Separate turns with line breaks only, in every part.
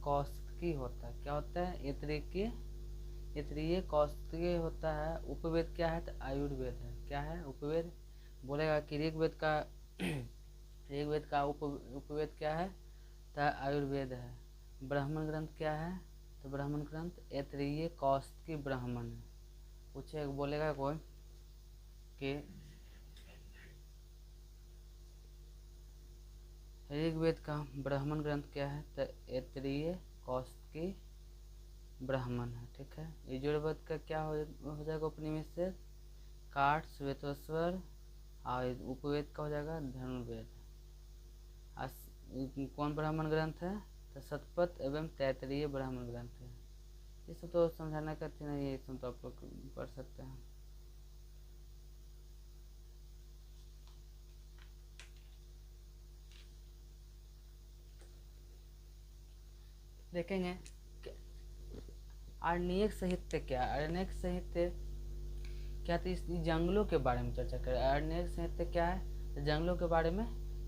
कौस्तुकी होता है। क्या होता है? इतरीय कौस्तुकी होता है। उपवेद क्या है? तो आयुर्वेद है। क्या है? उपवेद। बोलेगा कि ऋग्वेद का ऋग्वेद का उपवेद क्या है? तो आयुर्वेद है। ब्राह्मण ग्रंथ क्या है? तो ब्राह्मण ग्रंथ ऐतरेय कौस्तुकी ब्राह्मण है। पूछे बोलेगा कोई कि ऋग्वेद का ब्राह्मण ग्रंथ क्या है? तो ऐतरेय कौस्तुकी ब्राह्मण है। ठीक है। यजुर्वेद का क्या हो जाएगा? उपनिवेश से काठ श्वेतोश्वर। और उपवेद का हो जाएगा धनुर्वेद। कौन ब्राह्मण ग्रंथ है? तो शतपथ एवं तैतरीय ब्राह्मण ग्रंथ है। इसको तो समझाना कठिन नहीं है, इसमें तो आप लोग पढ़ सकते हैं। देखेंगे आरण्यक साहित्य क्या? आरण्यक साहित्य क्या? तो इस जंगलों के बारे में चर्चा कर। आरण्यक साहित्य क्या है? तो जंगलों के बारे में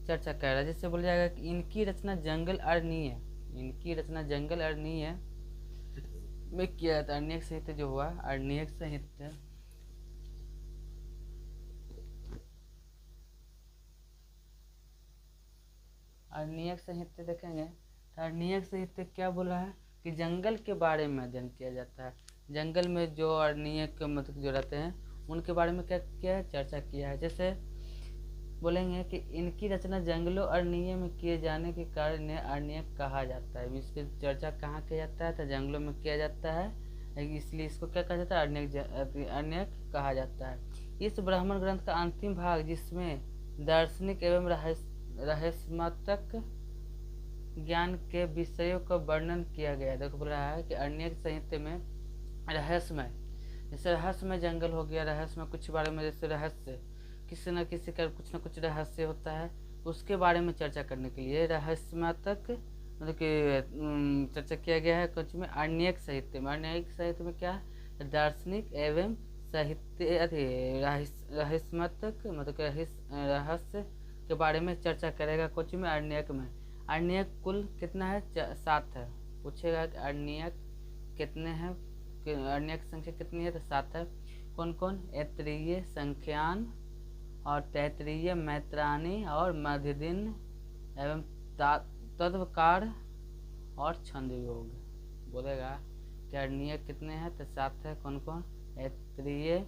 चर्चा कर रहा है। जिससे बोला जाएगा कि इनकी रचना जंगल अरण्य, इनकी रचना जंगल अरण्य में किया था। आरण्यक साहित्य जो हुआ, आरण्यक साहित्य आरण्यक साहित्य देखेंगे तो आरण्यक साहित्य क्या बोला है कि जंगल के बारे में अध्ययन किया जाता है। जंगल में जो आरण्यक मतलब जो रहते हैं उनके बारे में क्या किया है? चर्चा किया है। जैसे बोलेंगे कि इनकी रचना जंगलों अरण्य में किए जाने के कारण इन्हें अरण्यक कहा जाता है। इसकी चर्चा कहाँ किया जाता है? तो जंगलों में किया जाता है, इसलिए इसको क्या कहा जाता है? अरण्यक कहा जाता है। इस ब्राह्मण ग्रंथ का अंतिम भाग जिसमें दार्शनिक एवं रहस्यात्मक ज्ञान के विषयों का वर्णन किया गया। देखो बोल रहा है कि अरण्यक साहित्य में रहस्यमय, जैसे रहस्यमय जंगल हो गया, रहस्य में कुछ बारे में, जैसे रहस्य किसी न किसी का कुछ न कुछ रहस्य होता है, उसके बारे में चर्चा करने के लिए रहस्यात्मक मतलब कि चर्चा किया गया है कुछ में अरण्यक साहित्य में। अरण्यक साहित्य में क्या है? दार्शनिक एवं साहित्य रहस्यात्मक मतलब रहस्य के बारे में चर्चा करेगा कुछ में अरण्यक में। अरण्यक कुल कितना है? 7 है। पूछेगा कि अरण्यक कितने हैं, अरण्यक संख्या कितनी है? तो 7 है। कौन कौन? ऐतरेय, संख्यान और तैतरीय, मैत्राणी और मध्यदिन एवं तत्वकार और छंदयोग। बोलेगा कि अरण्यक कितने हैं? तो 7 है। कौन कौन? ऐतरेय,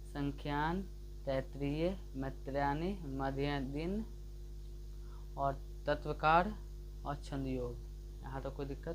संख्यान, तैतरीय, मैत्राणी, मध्यदिन और तत्वकार और छंदयोग। यहाँ तो कोई दिक्कत